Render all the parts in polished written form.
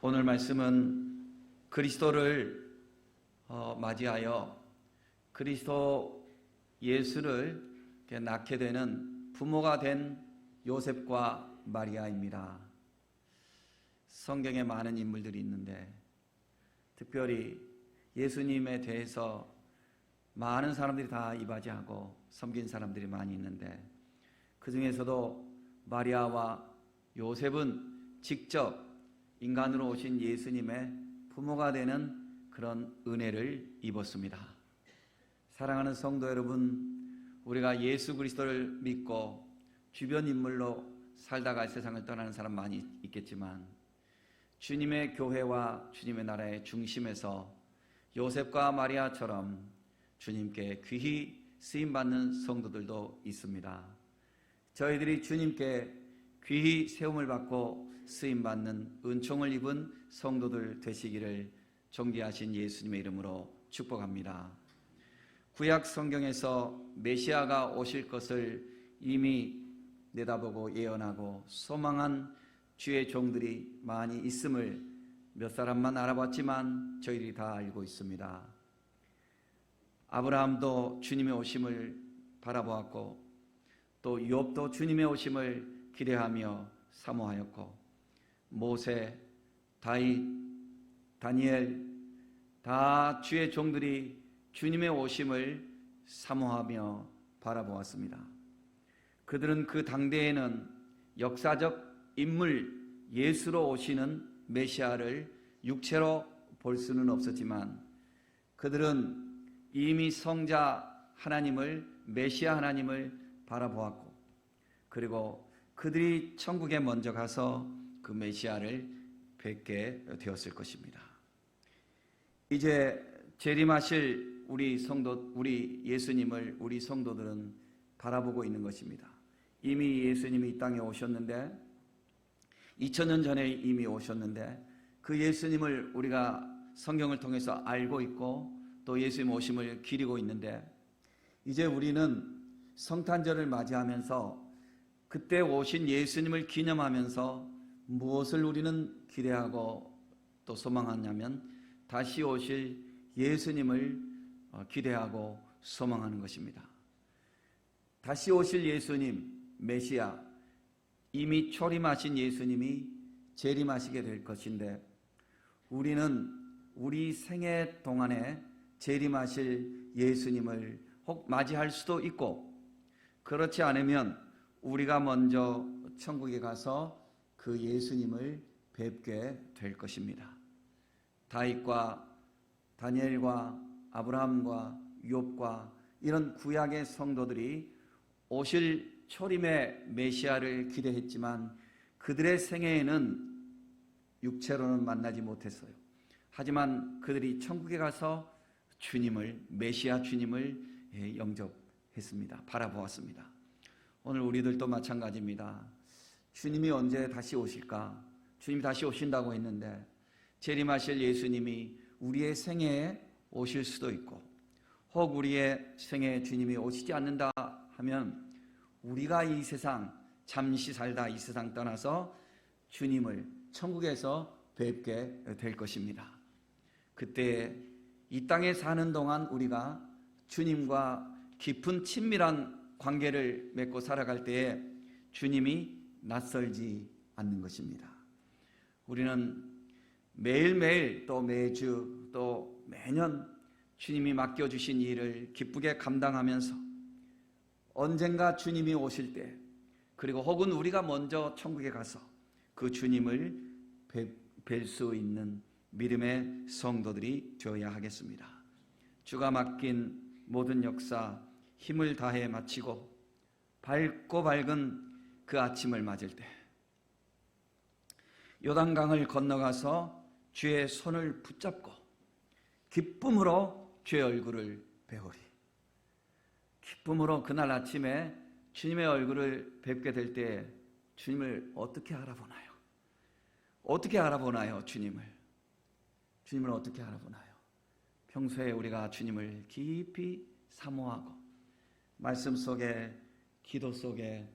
오늘 말씀은 그리스도를 맞이하여 그리스도 예수를 낳게 되는 부모가 된 요셉과 마리아입니다. 성경에 많은 인물들이 있는데 특별히 예수님에 대해서 많은 사람들이 다 이바지하고 섬긴 사람들이 많이 있는데 그 중에서도 마리아와 요셉은 직접 인간으로 오신 예수님의 부모가 되는 그런 은혜를 입었습니다. 사랑하는 성도 여러분, 우리가 예수 그리스도를 믿고 주변 인물로 살다가 세상을 떠나는 사람 많이 있겠지만 주님의 교회와 주님의 나라의 중심에서 요셉과 마리아처럼 주님께 귀히 쓰임받는 성도들도 있습니다. 저희들이 주님께 귀히 세움을 받고 쓰임받는 은총을 입은 성도들 되시기를 존귀하신 예수님의 이름으로 축복합니다. 구약 성경에서 메시아가 오실 것을 이미 내다보고 예언하고 소망한 주의 종들이 많이 있음을 몇 사람만 알아봤지만 저희들이 다 알고 있습니다. 아브라함도 주님의 오심을 바라보았고 또 욥도 주님의 오심을 기대하며 사모하였고 모세, 다윗, 다니엘 다 주의 종들이 주님의 오심을 사모하며 바라보았습니다. 그들은 그 당대에는 역사적 인물 예수로 오시는 메시아를 육체로 볼 수는 없었지만 그들은 이미 성자 하나님을 메시아 하나님을 바라보았고 그리고 그들이 천국에 먼저 가서 그 메시아를 뵙게 되었을 것입니다. 이제 재림하실 우리 예수님을 우리 성도들은 바라보고 있는 것입니다. 이미 예수님이 이 땅에 오셨는데 2000년 전에 이미 오셨는데 그 예수님을 우리가 성경을 통해서 알고 있고 또 예수님 오심을 기리고 있는데 이제 우리는 성탄절을 맞이하면서 그때 오신 예수님을 기념하면서 무엇을 우리는 기대하고 또 소망하냐면 다시 오실 예수님을 기대하고 소망하는 것입니다. 다시 오실 예수님, 메시아, 이미 초림하신 예수님이 재림하시게 될 것인데 우리는 우리 생애 동안에 재림하실 예수님을 혹 맞이할 수도 있고 그렇지 않으면 우리가 먼저 천국에 가서 그 예수님을 뵙게 될 것입니다. 다윗과 다니엘과 아브라함과 욥과 이런 구약의 성도들이 오실 초림의 메시아를 기대했지만 그들의 생애에는 육체로는 만나지 못했어요. 하지만 그들이 천국에 가서 주님을 메시아 주님을 영접했습니다. 바라보았습니다. 오늘 우리들도 마찬가지입니다. 주님이 언제 다시 오실까? 주님이 다시 오신다고 했는데 재림하실 예수님이 우리의 생애에 오실 수도 있고 혹 우리의 생애에 주님이 오시지 않는다 하면 우리가 이 세상 잠시 살다 이 세상 떠나서 주님을 천국에서 뵙게 될 것입니다. 그때 이 땅에 사는 동안 우리가 주님과 깊은 친밀한 관계를 맺고 살아갈 때에 주님이 낯설지 않는 것입니다. 우리는 매일매일 또 매주 또 매년 주님이 맡겨주신 일을 기쁘게 감당하면서 언젠가 주님이 오실 때 그리고 혹은 우리가 먼저 천국에 가서 그 주님을 뵐 수 있는 믿음의 성도들이 되어야 하겠습니다. 주가 맡긴 모든 역사 힘을 다해 마치고 밝고 밝은 그 아침을 맞을 때 요단강을 건너가서 주의 손을 붙잡고 기쁨으로 주의 얼굴을 배우리. 기쁨으로 그날 아침에 주님의 얼굴을 뵙게 될 때 주님을 어떻게 알아보나요? 어떻게 알아보나요? 주님을 어떻게 알아보나요? 평소에 우리가 주님을 깊이 사모하고 말씀 속에 기도 속에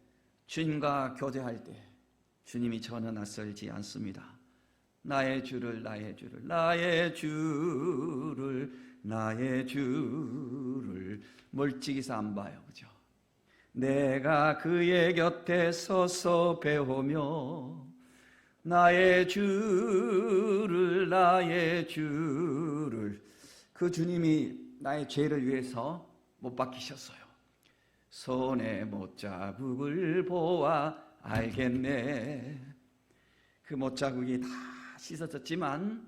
주님과 교제할 때 주님이 전혀 낯설지 않습니다. 나의 주를 나의 주를 나의 주를 나의 주를 멀찍이서 안 봐요. 그죠? 내가 그의 곁에 서서 배우며 나의 주를 나의 주를, 그 주님이 나의 죄를 위해서 못 박히셨어요. 손에 못자국을 보아 알겠네. 그 못자국이 다 씻어졌지만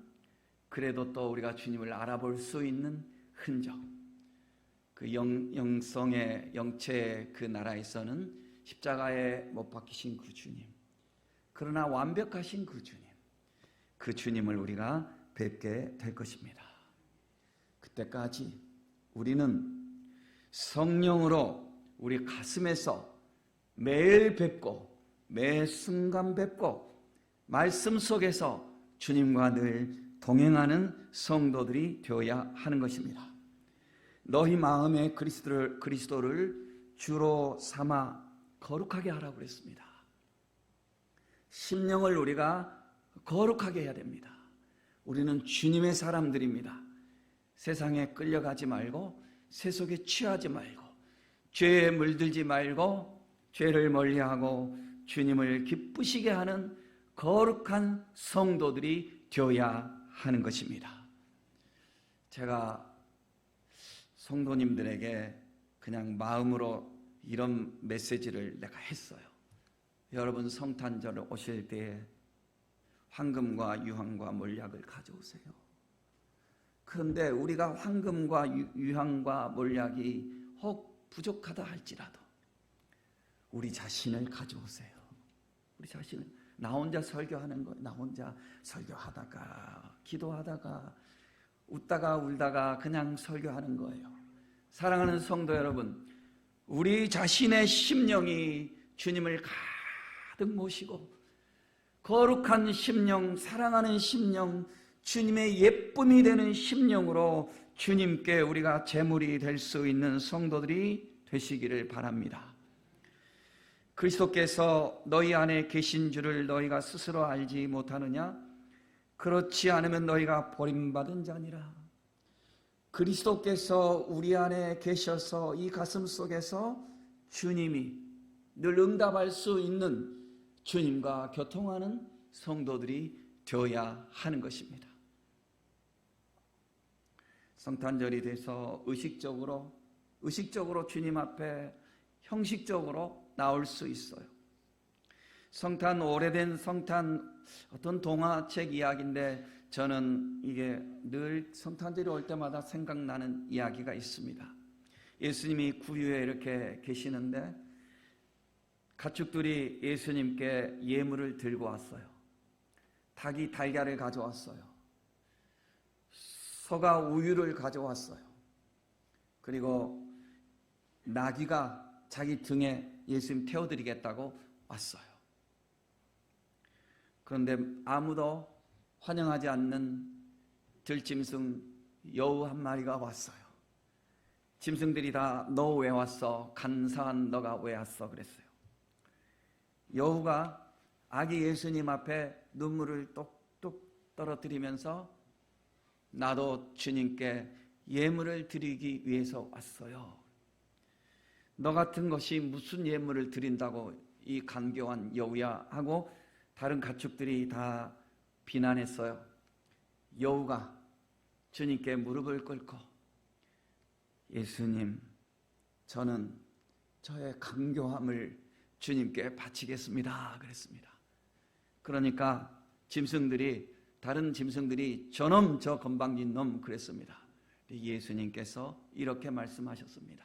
그래도 또 우리가 주님을 알아볼 수 있는 흔적, 그 영성의 영체의 그 나라에서는 십자가에 못 박히신 그 주님, 그러나 완벽하신 그 주님, 그 주님을 우리가 뵙게 될 것입니다. 그때까지 우리는 성령으로 우리 가슴에서 매일 뵙고 매 순간 뵙고 말씀 속에서 주님과 늘 동행하는 성도들이 되어야 하는 것입니다. 너희 마음에 그리스도를 주로 삼아 거룩하게 하라고 그랬습니다. 심령을 우리가 거룩하게 해야 됩니다. 우리는 주님의 사람들입니다. 세상에 끌려가지 말고 세속에 취하지 말고 죄에 물들지 말고 죄를 멀리하고 주님을 기쁘시게 하는 거룩한 성도들이 되어야 하는 것입니다. 제가 성도님들에게 그냥 마음으로 이런 메시지를 내가 했어요. 여러분 성탄절 오실 때에 황금과 유황과 몰약을 가져오세요. 그런데 우리가 황금과 유황과 몰약이 혹 부족하다 할지라도 우리 자신을 가져오세요. 우리 자신을, 나 혼자 설교하는 거, 나 혼자 설교하다가 기도하다가 웃다가 울다가 그냥 설교하는 거예요. 사랑하는 성도 여러분, 우리 자신의 심령이 주님을 가득 모시고 거룩한 심령, 사랑하는 심령, 주님의 예쁨이 되는 심령으로 주님께 우리가 제물이 될 수 있는 성도들이 되시기를 바랍니다. 그리스도께서 너희 안에 계신 줄을 너희가 스스로 알지 못하느냐? 그렇지 않으면 너희가 버림받은 자니라. 그리스도께서 우리 안에 계셔서 이 가슴 속에서 주님이 늘 응답할 수 있는 주님과 교통하는 성도들이 되어야 하는 것입니다. 성탄절이 돼서 의식적으로 주님 앞에 형식적으로 나올 수 있어요. 오래된 성탄 어떤 동화책 이야기인데 저는 이게 늘 성탄절이 올 때마다 생각나는 이야기가 있습니다. 예수님이 구유에 이렇게 계시는데 가축들이 예수님께 예물을 들고 왔어요. 닭이 달걀을 가져왔어요. 소가 우유를 가져왔어요. 그리고 나귀가 자기 등에 예수님 태워드리겠다고 왔어요. 그런데 아무도 환영하지 않는 들짐승 여우 한 마리가 왔어요. 짐승들이 다 너 왜 왔어? 간사한 너가 왜 왔어? 그랬어요. 여우가 아기 예수님 앞에 눈물을 똑똑 떨어뜨리면서 나도 주님께 예물을 드리기 위해서 왔어요. 너 같은 것이 무슨 예물을 드린다고 이 간교한 여우야 하고 다른 가축들이 다 비난했어요. 여우가 주님께 무릎을 꿇고 예수님, 저는 저의 간교함을 주님께 바치겠습니다 그랬습니다. 그러니까 다른 짐승들이 저놈 저 건방진 놈 그랬습니다. 예수님께서 이렇게 말씀하셨습니다.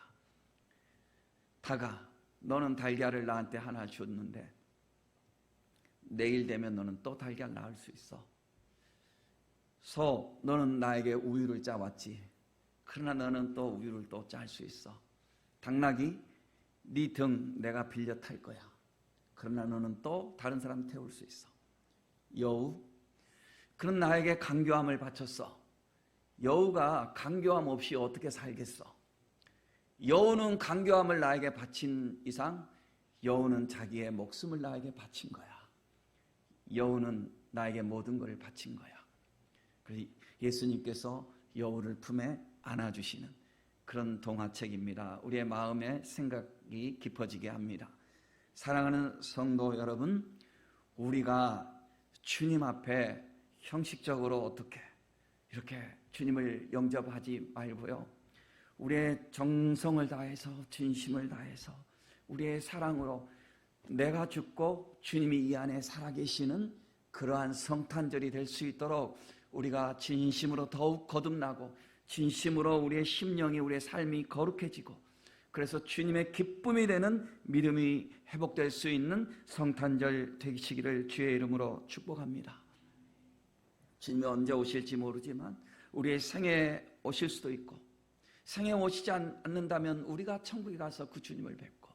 닭아, 너는 달걀을 나한테 하나 줬는데 내일 되면 너는 또 달걀 낳을 수 있어. 소, 너는 나에게 우유를 짜왔지. 그러나 너는 또 우유를 또 짤 수 있어. 당나귀, 네 등 내가 빌려 탈 거야. 그러나 너는 또 다른 사람 태울 수 있어. 여우, 그런 나에게 간교함을 바쳤어. 여우가 간교함 없이 어떻게 살겠어? 여우는 간교함을 나에게 바친 이상 여우는 자기의 목숨을 나에게 바친 거야. 여우는 나에게 모든 것을 바친 거야. 그래서 예수님께서 여우를 품에 안아주시는 그런 동화책입니다. 우리의 마음에 생각이 깊어지게 합니다. 사랑하는 성도 여러분, 우리가 주님 앞에 형식적으로 어떻게 이렇게 주님을 영접하지 말고요, 우리의 정성을 다해서, 진심을 다해서, 우리의 사랑으로 내가 죽고 주님이 이 안에 살아계시는 그러한 성탄절이 될 수 있도록 우리가 진심으로 더욱 거듭나고, 진심으로 우리의 심령이, 우리의 삶이 거룩해지고, 그래서 주님의 기쁨이 되는 믿음이 회복될 수 있는 성탄절 되시기를 주의 이름으로 축복합니다. 주님이 언제 오실지 모르지만 우리의 생에 오실 수도 있고, 생에 오시지 않는다면 우리가 천국에 가서 그 주님을 뵙고,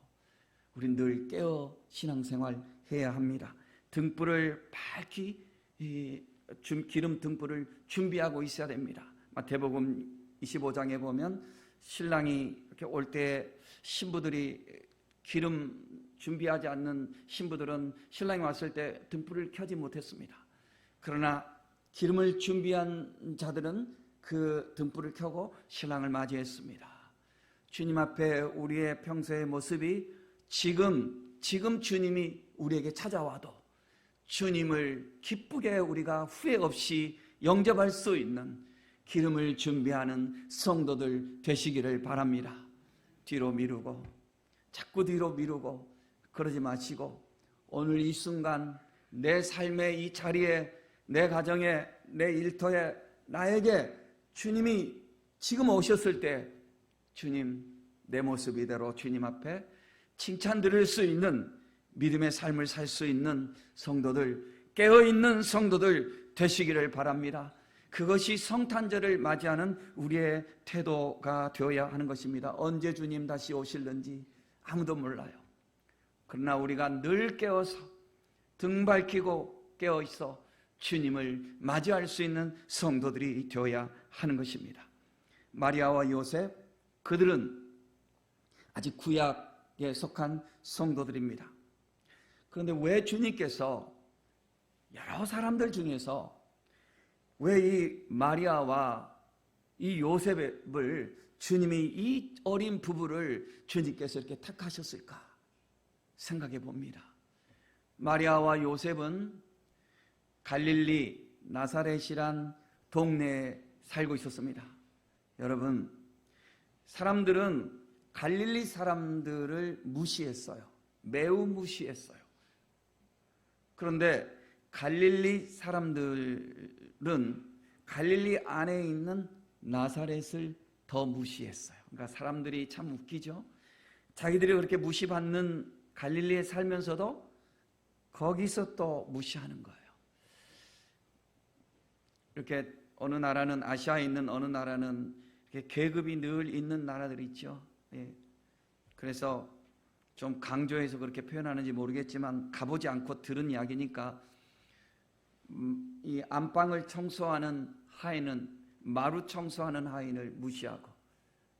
우린 늘 깨어 신앙생활 해야 합니다. 등불을 밝히, 기름 등불을 준비하고 있어야 됩니다. 마태복음 25장에 보면 신랑이 이렇게 올 때 신부들이 기름 준비하지 않는 신부들은 신랑이 왔을 때 등불을 켜지 못했습니다. 그러나 기름을 준비한 자들은 그 등불을 켜고 신랑을 맞이했습니다. 주님 앞에 우리의 평소의 모습이 지금 주님이 우리에게 찾아와도 주님을 기쁘게 우리가 후회 없이 영접할 수 있는 기름을 준비하는 성도들 되시기를 바랍니다. 뒤로 미루고, 자꾸 뒤로 미루고 그러지 마시고, 오늘 이 순간 내 삶의 이 자리에, 내 가정에, 내 일터에 나에게 주님이 지금 오셨을 때 주님, 내 모습 이대로 주님 앞에 칭찬 드릴 수 있는 믿음의 삶을 살 수 있는 성도들, 깨어있는 성도들 되시기를 바랍니다. 그것이 성탄절을 맞이하는 우리의 태도가 되어야 하는 것입니다. 언제 주님 다시 오실는지 아무도 몰라요. 그러나 우리가 늘 깨어서 등 밝히고 깨어있어 주님을 맞이할 수 있는 성도들이 되어야 하는 것입니다. 마리아와 요셉, 그들은 아직 구약에 속한 성도들입니다. 그런데 왜 주님께서 여러 사람들 중에서 왜 이 마리아와 이 요셉을, 주님이 이 어린 부부를 주님께서 이렇게 택하셨을까 생각해 봅니다. 마리아와 요셉은 갈릴리 나사렛이란 동네에 살고 있었습니다. 여러분, 사람들은 갈릴리 사람들을 무시했어요. 매우 무시했어요. 그런데 갈릴리 사람들은 갈릴리 안에 있는 나사렛을 더 무시했어요. 그러니까 사람들이 참 웃기죠. 자기들이 그렇게 무시받는 갈릴리에 살면서도 거기서 또 무시하는 거예요. 이렇게 어느 나라는, 아시아에 있는 어느 나라는 이렇게 계급이 늘 있는 나라들이 있죠. 예. 그래서 좀 강조해서 그렇게 표현하는지 모르겠지만 가보지 않고 들은 이야기니까, 이 안방을 청소하는 하인은 마루 청소하는 하인을 무시하고,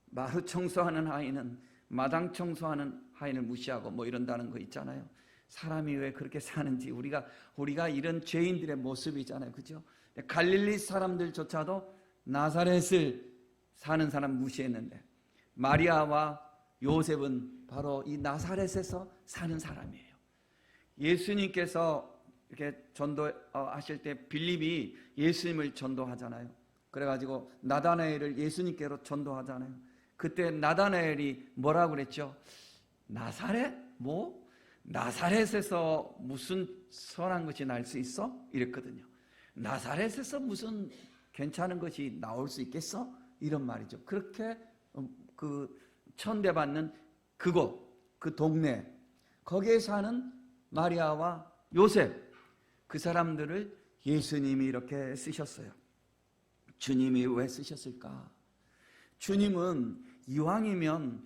마루 청소하는 하인은 마당 청소하는 하인을 무시하고 뭐 이런다는 거 있잖아요. 사람이 왜 그렇게 사는지, 우리가 이런 죄인들의 모습이잖아요. 그죠? 갈릴리 사람들조차도 나사렛을 사는 사람 무시했는데, 마리아와 요셉은 바로 이 나사렛에서 사는 사람이에요. 예수님께서 이렇게 전도하실 때 빌립이 예수님을 전도하잖아요. 그래가지고 나다나엘을 예수님께로 전도하잖아요. 그때 나다나엘이 뭐라고 그랬죠? 나사렛? 뭐? 나사렛에서 무슨 선한 것이 날 수 있어? 이랬거든요. 나사렛에서 무슨 괜찮은 것이 나올 수 있겠어? 이런 말이죠. 그렇게 그 천대받는 그곳, 그 동네, 거기에 사는 마리아와 요셉, 그 사람들을 예수님이 이렇게 쓰셨어요. 주님이 왜 쓰셨을까? 주님은 이왕이면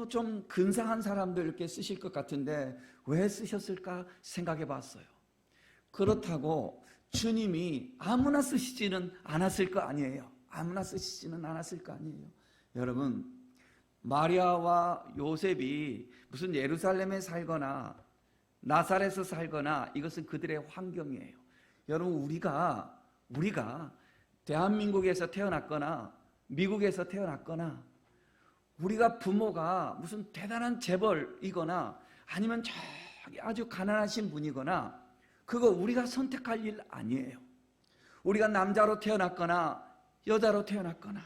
좀 근사한 사람들 이렇게 쓰실 것 같은데 왜 쓰셨을까 생각해 봤어요. 그렇다고 주님이 아무나 쓰시지는 않았을 거 아니에요. 아무나 쓰시지는 않았을 거 아니에요. 여러분, 마리아와 요셉이 무슨 예루살렘에 살거나 나사렛에서 살거나 이것은 그들의 환경이에요. 여러분, 우리가 대한민국에서 태어났거나 미국에서 태어났거나 우리가 부모가 무슨 대단한 재벌이거나 아니면 저기 아주 가난하신 분이거나 그거 우리가 선택할 일 아니에요. 우리가 남자로 태어났거나 여자로 태어났거나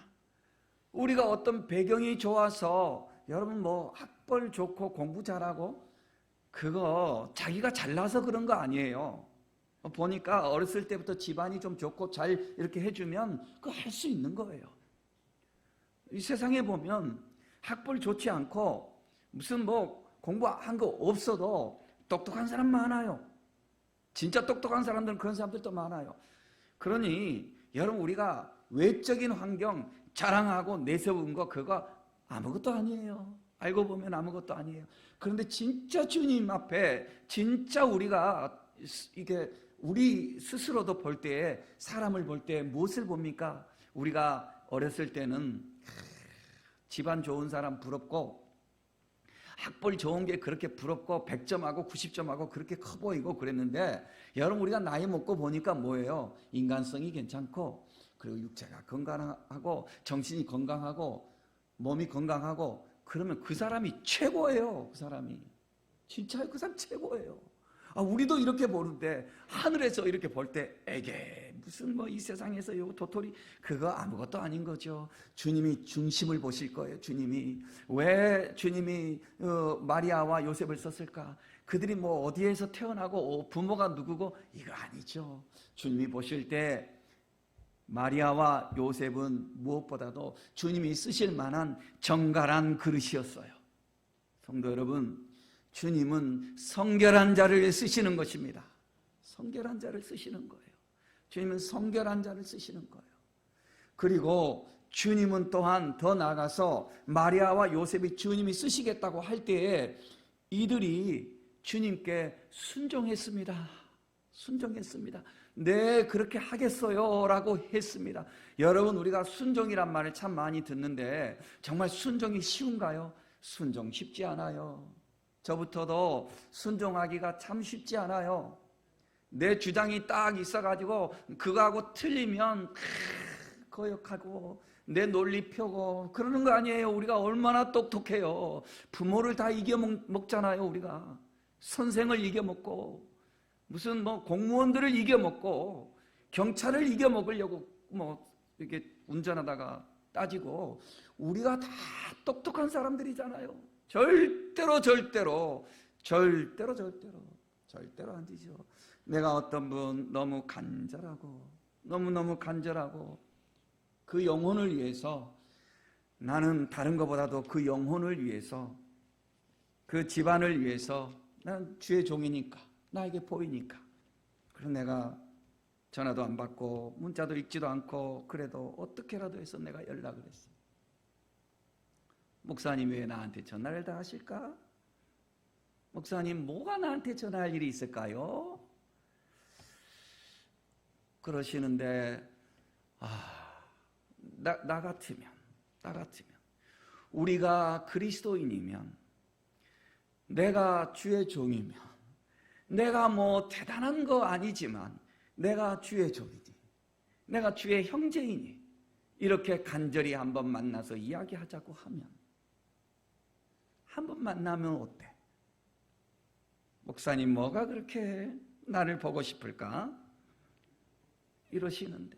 우리가 어떤 배경이 좋아서 여러분 뭐 학벌 좋고 공부 잘하고 그거 자기가 잘나서 그런 거 아니에요. 보니까 어렸을 때부터 집안이 좀 좋고 잘 이렇게 해주면 그거 할 수 있는 거예요. 이 세상에 보면 학벌 좋지 않고 무슨 뭐 공부한 거 없어도 똑똑한 사람 많아요. 진짜 똑똑한 사람들은 그런 사람들도 많아요. 그러니 여러분 우리가 외적인 환경 자랑하고 내세운 거 그거 아무것도 아니에요. 알고 보면 아무것도 아니에요. 그런데 진짜 주님 앞에 진짜 우리가 이게 우리 스스로도 볼 때 사람을 볼 때 무엇을 봅니까? 우리가 어렸을 때는 집안 좋은 사람 부럽고 학벌 좋은 게 그렇게 부럽고 100점하고 90점하고 그렇게 커 보이고 그랬는데 여러분 우리가 나이 먹고 보니까 뭐예요? 인간성이 괜찮고 그리고 육체가 건강하고 정신이 건강하고 몸이 건강하고 그러면 그 사람이 최고예요. 그 사람이 진짜 그 사람 최고예요. 우리도 이렇게 보는데 하늘에서 이렇게 볼 때 에게 무슨 뭐 이 세상에서 요 도토리 그거 아무것도 아닌 거죠. 주님이 중심을 보실 거예요. 주님이 왜 주님이 마리아와 요셉을 썼을까? 그들이 뭐 어디에서 태어나고 부모가 누구고 이거 아니죠. 주님이 보실 때 마리아와 요셉은 무엇보다도 주님이 쓰실 만한 정갈한 그릇이었어요. 성도 여러분, 주님은 성결한 자를 쓰시는 것입니다. 성결한 자를 쓰시는 거예요. 주님은 성결한 자를 쓰시는 거예요. 그리고 주님은 또한 더 나아가서 마리아와 요셉이 주님이 쓰시겠다고 할 때에 이들이 주님께 순종했습니다. 순종했습니다. 네, 그렇게 하겠어요 라고 했습니다. 여러분, 우리가 순종이란 말을 참 많이 듣는데 정말 순종이 쉬운가요? 순종 쉽지 않아요. 저부터도 순종하기가 참 쉽지 않아요. 내 주장이 딱 있어가지고 그거하고 틀리면 거역하고 내 논리 펴고 그러는 거 아니에요. 우리가 얼마나 똑똑해요. 부모를 다 이겨먹잖아요. 우리가 선생을 이겨먹고 무슨 뭐 공무원들을 이겨먹고 경찰을 이겨먹으려고 뭐 이렇게 운전하다가 따지고 우리가 다 똑똑한 사람들이잖아요. 절대로 안 되죠. 내가 어떤 분 너무 간절하고 너무너무 간절하고 그 영혼을 위해서 나는 다른 것보다도 그 영혼을 위해서 그 집안을 위해서 난 주의 종이니까 나에게 보이니까 그래서 내가 전화도 안 받고 문자도 읽지도 않고 그래도 어떻게라도 해서 내가 연락을 했어. 목사님 왜 나한테 전화를 다 하실까? 목사님 뭐가 나한테 전화할 일이 있을까요? 그러시는데 나 같으면 우리가 그리스도인이면 내가 주의 종이면 내가 뭐 대단한 거 아니지만 내가 주의 종이니 내가 주의 형제이니 이렇게 간절히 한번 만나서 이야기하자고 하면 한번 만나면 어때? 목사님 뭐가 그렇게 나를 보고 싶을까? 이러시는데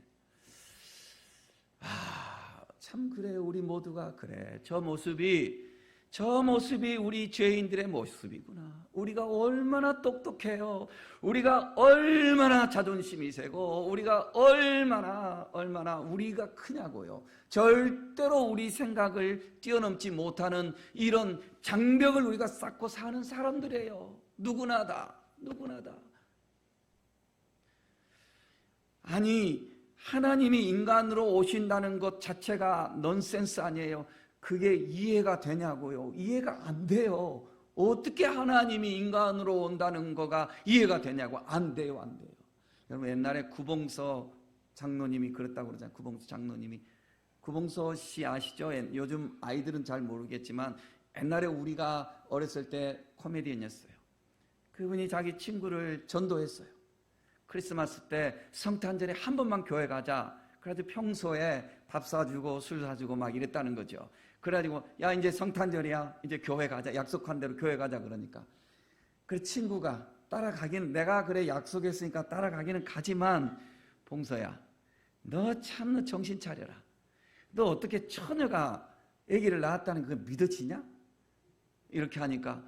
참 그래요. 우리 모두가 그래. 저 모습이 우리 죄인들의 모습이구나. 우리가 얼마나 똑똑해요. 우리가 얼마나 자존심이 세고 우리가 얼마나 우리가 크냐고요. 절대로 우리 생각을 뛰어넘지 못하는 이런 장벽을 우리가 쌓고 사는 사람들이에요. 누구나 다. 아니 하나님이 인간으로 오신다는 것 자체가 넌센스 아니에요. 그게 이해가 되냐고요. 이해가 안 돼요. 어떻게 하나님이 인간으로 온다는 거가 이해가 되냐고. 안 돼요. 여러분 옛날에 구봉서 장로님이 그랬다고 그러잖아요. 구봉서 씨 아시죠? 요즘 아이들은 잘 모르겠지만 옛날에 우리가 어렸을 때 코미디언이었어요. 그분이 자기 친구를 전도했어요. 크리스마스 때 성탄절에 한 번만 교회 가자. 그래가지고 평소에 밥 사주고 술 사주고 막 이랬다는 거죠. 그래가지고 야 이제 성탄절이야, 이제 교회 가자, 약속한 대로 교회 가자. 그러니까 그 친구가 따라가기는, 내가 그래 약속했으니까 따라가기는 가지만, 봉서야 너 참 너 정신 차려라. 너 어떻게 처녀가 아기를 낳았다는 거 믿어지냐? 이렇게 하니까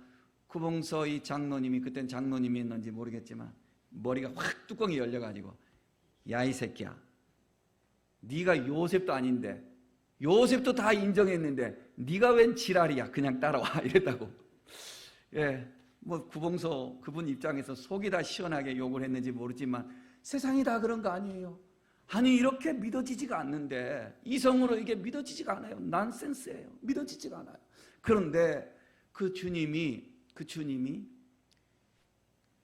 구봉서 이 장로님이, 그땐 장로님이었는지 모르겠지만 머리가 확 뚜껑이 열려가지고, 야 이 새끼야, 네가 요셉도 아닌데, 요셉도 다 인정했는데 네가 웬 지랄이야, 그냥 따라와 이랬다고. 예, 뭐 구봉서 그분 입장에서 속이 다 시원하게 욕을 했는지 모르지만 세상이 다 그런 거 아니에요. 아니 이렇게 믿어지지가 않는데, 이성으로 이게 믿어지지가 않아요. 난센스예요. 믿어지지가 않아요. 그런데 그 주님이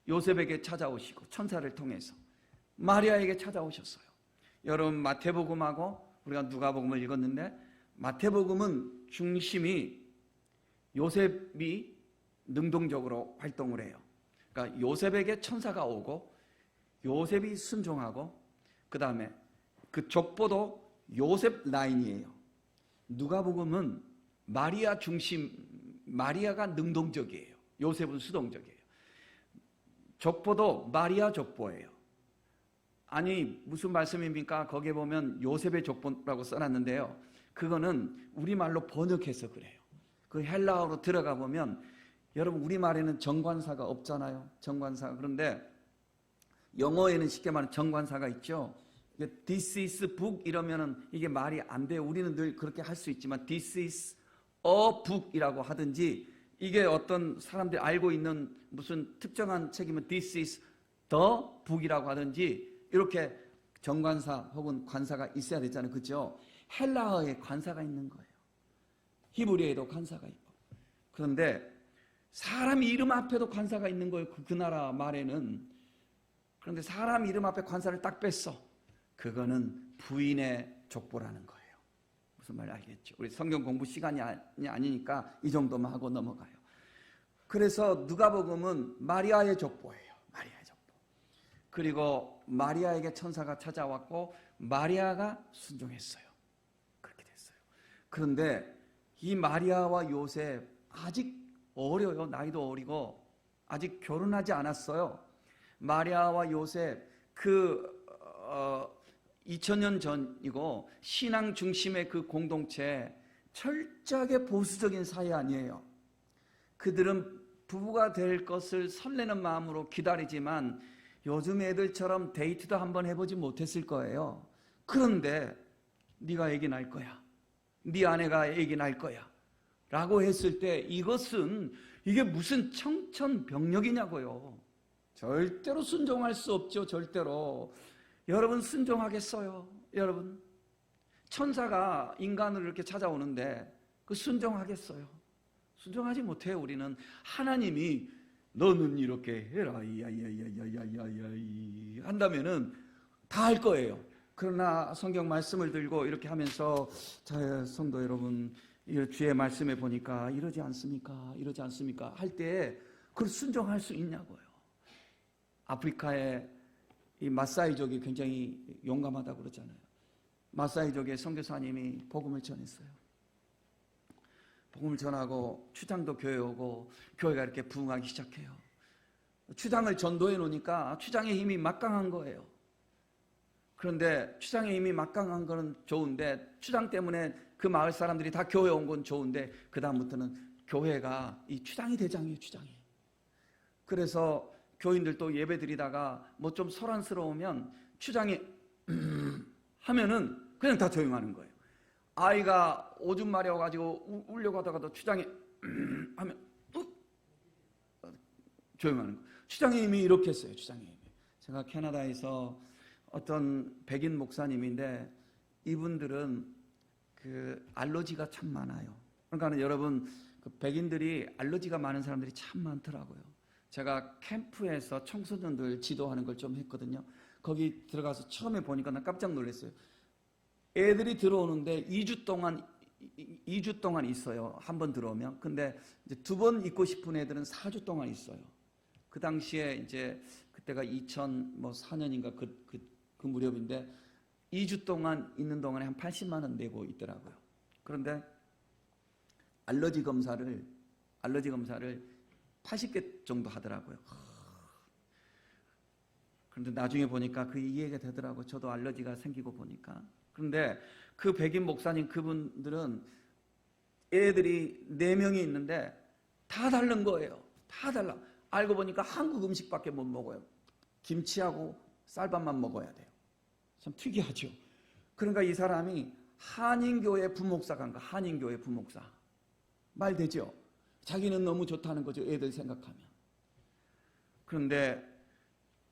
요셉에게 찾아오시고 천사를 통해서 마리아에게 찾아오셨어요. 여러분 마태복음하고 우리가 누가복음을 읽었는데, 마태복음은 중심이 요셉이 능동적으로 활동을 해요. 그러니까 요셉에게 천사가 오고 요셉이 순종하고, 그 다음에 그 족보도 요셉 라인이에요. 누가복음은 마리아 중심, 마리아가 능동적이에요. 요셉은 수동적이에요. 족보도 마리아 족보예요. 아니 무슨 말씀입니까? 거기에 보면 요셉의 족보라고 써놨는데요, 그거는 우리말로 번역해서 그래요. 그 헬라어로 들어가 보면, 여러분 우리말에는 정관사가 없잖아요. 정관사. 그런데 영어에는 쉽게 말하면 정관사가 있죠. This is book 이러면은 이게 말이 안 돼요. 우리는 늘 그렇게 할 수 있지만 This is a book이라고 하든지, 이게 어떤 사람들이 알고 있는 무슨 특정한 책이면 This is the book이라고 하든지, 이렇게 정관사 혹은 관사가 있어야 되잖아요. 그렇죠? 헬라어에 관사가 있는 거예요. 히브리어에도 관사가 있고. 그런데 사람 이름 앞에도 관사가 있는 거예요. 그 나라 말에는. 그런데 사람 이름 앞에 관사를 딱 뺐어. 그거는 부인의 족보라는 거예요. 무슨 말인지 알겠죠? 우리 성경 공부 시간이 아니니까 이 정도만 하고 넘어가요. 그래서 누가복음은 마리아의 족보예요. 마리아의 족보. 그리고 마리아에게 천사가 찾아왔고 마리아가 순종했어요. 그렇게 됐어요. 그런데 이 마리아와 요셉 아직 어려요. 나이도 어리고 아직 결혼하지 않았어요. 마리아와 요셉 2000년 전이고 신앙 중심의 그 공동체, 철저하게 보수적인 사회 아니에요. 그들은 부부가 될 것을 설레는 마음으로 기다리지만 요즘 애들처럼 데이트도 한번 해보지 못했을 거예요. 그런데 네가 아기 낳을 거야, 네 아내가 아기 낳을 거야 라고 했을 때, 이게 무슨 청천벽력이냐고요. 절대로 순종할 수 없죠. 절대로. 여러분 순종하겠어요? 여러분 천사가 인간을 이렇게 찾아오는데 그 순종하겠어요? 순종하지 못해요. 우리는. 하나님이 너는 이렇게 해라 야야야야야야야 한다면은 다 할 거예요. 그러나 성경 말씀을 들고 이렇게 하면서, 자 성도 여러분, 주의 말씀에 보니까 이러지 않습니까? 이러지 않습니까? 할 때 그걸 순종할 수 있냐고요. 아프리카의 이 마사이족이 굉장히 용감하다고 그러잖아요. 마사이족의 선교사님이 복음을 전했어요. 복음을 전하고 추장도 교회 오고 교회가 이렇게 부흥하기 시작해요. 추장을 전도해 놓으니까 추장의 힘이 막강한 거예요. 그런데 추장의 힘이 막강한 거는 좋은데, 추장 때문에 그 마을 사람들이 다 교회 온 건 좋은데, 그 다음부터는 교회가 이 추장이 대장이에요. 추장이. 그래서 교인들도 예배 드리다가 뭐 좀 소란스러우면 추장이 하면은 그냥 다 조용하는 거예요. 아이가 오줌 마려워가지고 울려고 하다가도 추장이 하면 조용하는 거예요. 추장의 힘이 이렇게 했어요. 추장의 힘이. 제가 캐나다에서 어떤 백인 목사님인데, 이분들은 그 알러지가 참 많아요. 그러니까 여러분, 그 백인들이 알러지가 많은 사람들이 참 많더라고요. 제가 캠프에서 청소년들 지도하는 걸 좀 했거든요. 거기 들어가서 처음에 보니까 나 깜짝 놀랐어요. 애들이 들어오는데 2주 동안 있어요. 한 번 들어오면. 근데 이제 2번 있고 싶은 애들은 4주 동안 있어요. 그 당시에 이제 그때가 2004년인가 그 무렵인데 2주 동안 있는 동안에 한 80만 원 내고 있더라고요. 그런데 알러지 검사를 80개 정도 하더라고요. 그런데 나중에 보니까 그 이해가 되더라고요. 저도 알러지가 생기고 보니까. 그런데 그 백인 목사님 그분들은 애들이 4명이 있는데 다 다른 거예요. 다 달라. 알고 보니까 한국 음식밖에 못 먹어요. 김치하고 쌀밥만 먹어야 돼요. 참 특이하죠. 그러니까 이 사람이 한인교회 부목사 간 거. 한인교회 부목사. 말 되죠? 자기는 너무 좋다는 거죠. 애들 생각하면. 그런데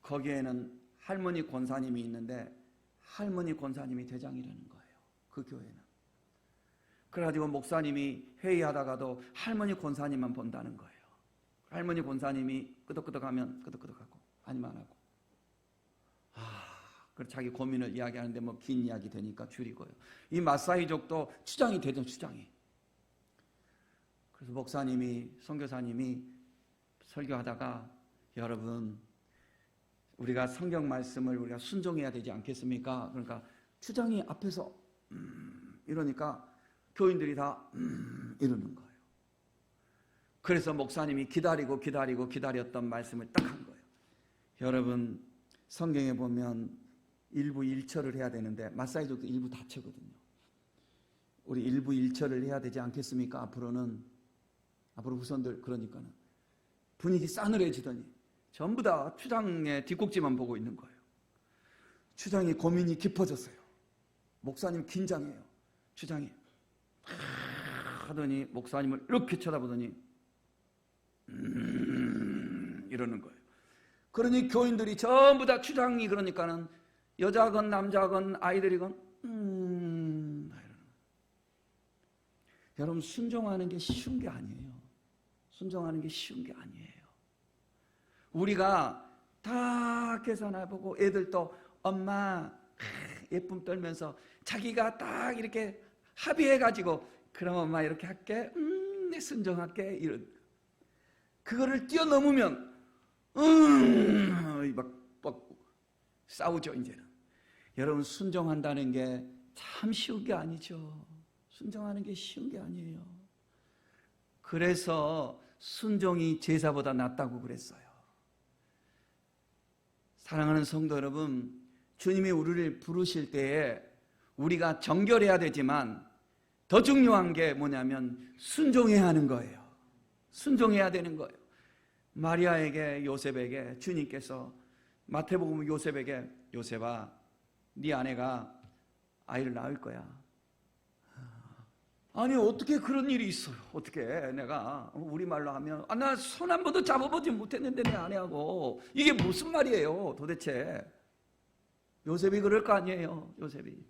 거기에는 할머니 권사님이 있는데 할머니 권사님이 대장이라는 거예요. 그 교회는. 그래가지고 목사님이 회의하다가도 할머니 권사님만 본다는 거예요. 할머니 권사님이 끄덕끄덕하면 끄덕끄덕하고 아니면 안 하고. 그래서 자기 고민을 이야기하는데 뭐 긴 이야기 되니까 줄이고요. 이 마사이족도 추장이 되죠. 추장이. 그래서 목사님이 선교사님이 설교하다가 여러분 우리가 성경 말씀을 우리가 순종해야 되지 않겠습니까? 그러니까 추장이 앞에서 이러니까 교인들이 다 이러는 거예요. 그래서 목사님이 기다렸던 말씀을 딱 한 거예요. 여러분 성경에 보면 일부 일처를 해야 되는데 마사이족도 일부 다처거든요. 우리 일부 일처를 해야 되지 않겠습니까? 앞으로 후손들. 그러니까는 분위기 싸늘해지더니 전부 다 추장의 뒷꼭지만 보고 있는 거예요. 추장이 고민이 깊어졌어요. 목사님 긴장해요. 추장이 하더니 목사님을 이렇게 쳐다보더니 이러는 거예요. 그러니 교인들이 전부 다 추장이 그러니까는 여자건 남자건 아이들이건 여러분 순종하는 게 쉬운 게 아니에요. 순종하는 게 쉬운 게 아니에요. 우리가 다 계산해보고 애들도 엄마 예쁨 떨면서 자기가 딱 이렇게 합의해가지고 그럼 엄마 이렇게 할게 내 순종할게 이런 그거를 뛰어넘으면 막 싸우죠. 이제는 여러분 순종한다는 게 참 쉬운 게 아니죠. 순종하는 게 쉬운 게 아니에요. 그래서 순종이 제사보다 낫다고 그랬어요. 사랑하는 성도 여러분, 주님이 우리를 부르실 때에 우리가 정결해야 되지만 더 중요한 게 뭐냐면 순종해야 하는 거예요. 순종해야 되는 거예요. 마리아에게 요셉에게 주님께서 마태복음 요셉에게 요셉아 네 아내가 아이를 낳을 거야. 아니 어떻게 그런 일이 있어요. 어떻게 내가 우리말로 하면 나 손 한 번도 잡아보지 못했는데 내 아내하고 이게 무슨 말이에요 도대체. 요셉이 그럴 거 아니에요. 요셉이.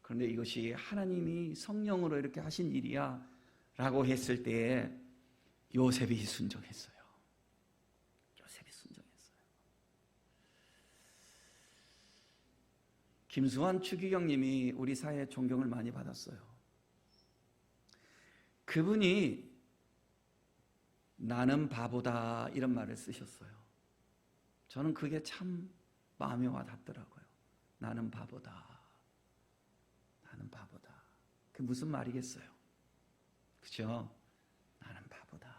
그런데 이것이 하나님이 성령으로 이렇게 하신 일이야 라고 했을 때에 요셉이 순종했어요. 요셉이 순종했어요. 김수환 추기경님이 우리 사회에 존경을 많이 받았어요. 그분이 나는 바보다 이런 말을 쓰셨어요. 저는 그게 참 마음에 와닿더라고요. 나는 바보다. 나는 바보다. 그게 무슨 말이겠어요? 그죠? 나는 바보다.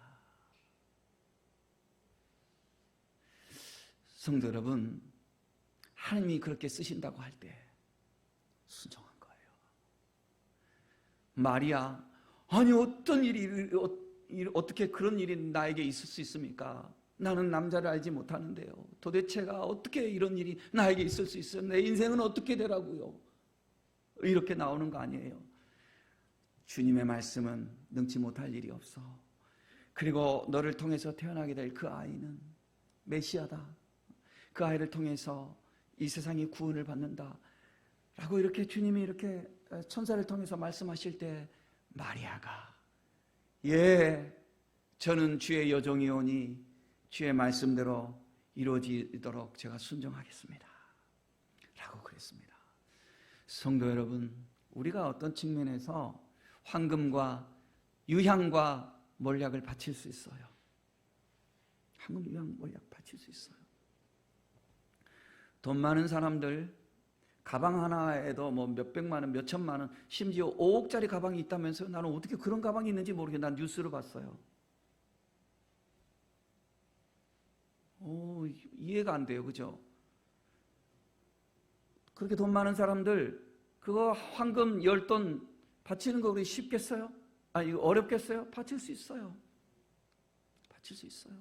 성도 여러분, 하나님이 그렇게 쓰신다고 할 때 순종한 거예요. 마리아, 아니 어떤 일이 어떻게 그런 일이 나에게 있을 수 있습니까? 나는 남자를 알지 못하는데요. 도대체가 어떻게 이런 일이 나에게 있을 수 있어요? 내 인생은 어떻게 되라고요? 이렇게 나오는 거 아니에요. 주님의 말씀은 능치 못할 일이 없어. 그리고 너를 통해서 태어나게 될 그 아이는 메시아다. 그 아이를 통해서 이 세상이 구원을 받는다. 라고 이렇게 주님이 이렇게 천사를 통해서 말씀하실 때 마리아가 예, 저는 주의 여종이오니 주의 말씀대로 이루어지도록 제가 순종하겠습니다. 라고 그랬습니다. 성도 여러분, 우리가 어떤 측면에서 황금과 유향과 몰약을 바칠 수 있어요. 황금, 유향, 몰약 바칠 수 있어요. 돈 많은 사람들 가방 하나에도 뭐 몇백만 원, 몇천만 원, 심지어 5억짜리 가방이 있다면서요. 나는 어떻게 그런 가방이 있는지 모르겠어요. 난 뉴스로 봤어요. 이해가 안 돼요. 그죠? 그렇게 돈 많은 사람들 그거 황금 10돈 바치는 거 우리 쉽겠어요? 이거 어렵겠어요? 바칠 수 있어요. 바칠 수 있어요.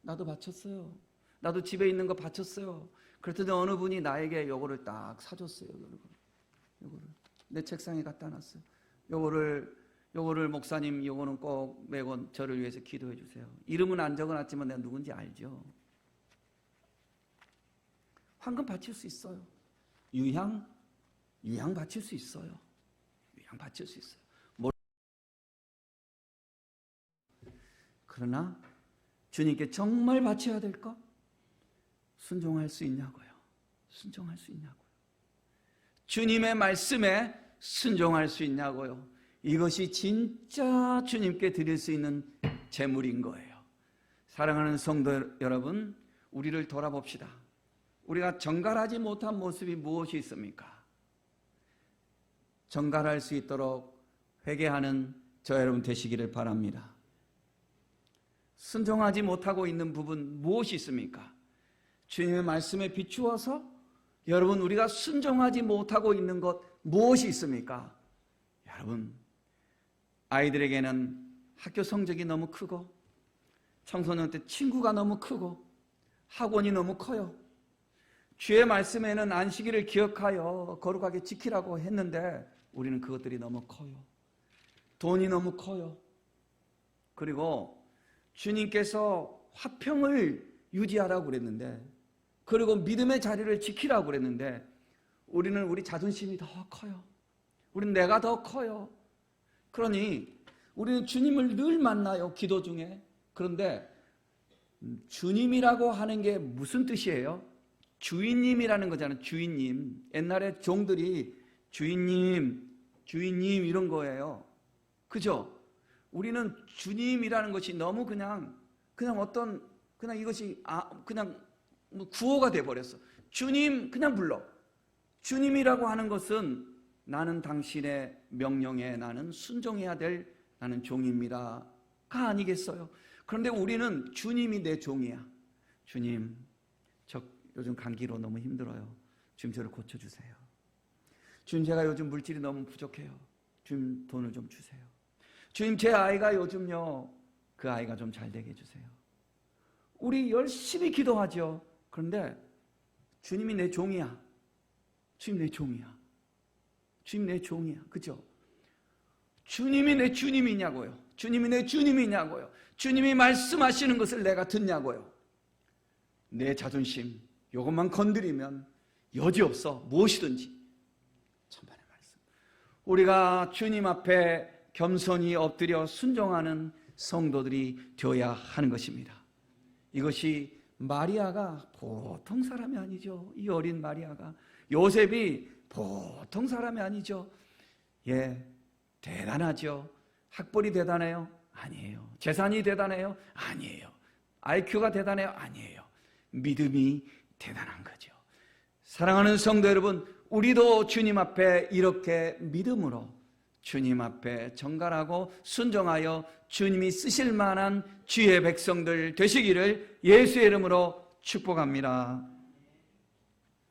나도 바쳤어요. 나도 집에 있는 거 바쳤어요. 그랬더니 어느 분이 나에게 요거를 딱 사줬어요. 요거를 내 책상에 갖다 놨어요. 요거를 목사님 요거는 꼭 매번 저를 위해서 기도해 주세요. 이름은 안 적어놨지만 내가 누군지 알죠. 황금 바칠 수 있어요. 유향 바칠 수 있어요. 유향 바칠 수 있어요. 그러나 주님께 정말 바쳐야 될까? 순종할 수 있냐고요. 순종할 수 있냐고요. 주님의 말씀에 순종할 수 있냐고요. 이것이 진짜 주님께 드릴 수 있는 제물인 거예요. 사랑하는 성도 여러분, 우리를 돌아봅시다. 우리가 정갈하지 못한 모습이 무엇이 있습니까? 정갈할 수 있도록 회개하는 저 여러분 되시기를 바랍니다. 순종하지 못하고 있는 부분 무엇이 있습니까? 주님의 말씀에 비추어서 여러분 우리가 순종하지 못하고 있는 것 무엇이 있습니까? 여러분 아이들에게는 학교 성적이 너무 크고 청소년 때 친구가 너무 크고 학원이 너무 커요. 주의 말씀에는 안식일을 기억하여 거룩하게 지키라고 했는데 우리는 그것들이 너무 커요. 돈이 너무 커요. 그리고 주님께서 화평을 유지하라고 그랬는데, 그리고 믿음의 자리를 지키라고 그랬는데 우리는 우리 자존심이 더 커요. 우리는 내가 더 커요. 그러니 우리는 주님을 늘 만나요, 기도 중에. 그런데 주님이라고 하는 게 무슨 뜻이에요? 주인님이라는 거잖아요. 주인님. 옛날에 종들이 주인님 이런 거예요. 그죠? 우리는 주님이라는 것이 너무 그냥 이것이 그냥 구호가 돼버렸어. 주님 그냥 불러. 주님이라고 하는 것은 나는 당신의 명령에 나는 순종해야 될 나는 종입니다가 아니겠어요? 그런데 우리는 주님이 내 종이야. 주님, 저 요즘 감기로 너무 힘들어요. 주님 저를 고쳐주세요. 주님 제가 요즘 물질이 너무 부족해요. 주님 돈을 좀 주세요. 주님 제 아이가 요즘요 그 아이가 좀 잘 되게 해주세요. 우리 열심히 기도하죠. 그런데 주님이 내 종이야. 주님 내 종이야. 주님 내 종이야. 그죠? 주님이 내 주님이냐고요. 주님이 내 주님이냐고요. 주님이 말씀하시는 것을 내가 듣냐고요. 내 자존심 이것만 건드리면 여지없어 무엇이든지. 천만의 말씀. 우리가 주님 앞에 겸손히 엎드려 순종하는 성도들이 되어야 하는 것입니다. 이것이 마리아가 보통 사람이 아니죠. 이 어린 마리아가. 요셉이 보통 사람이 아니죠. 예, 대단하죠. 학벌이 대단해요? 아니에요. 재산이 대단해요? 아니에요. IQ가 대단해요? 아니에요. 믿음이 대단한 거죠. 사랑하는 성도 여러분, 우리도 주님 앞에 이렇게 믿음으로 주님 앞에 정갈하고 순종하여 주님이 쓰실 만한 주의 백성들 되시기를 예수의 이름으로 축복합니다.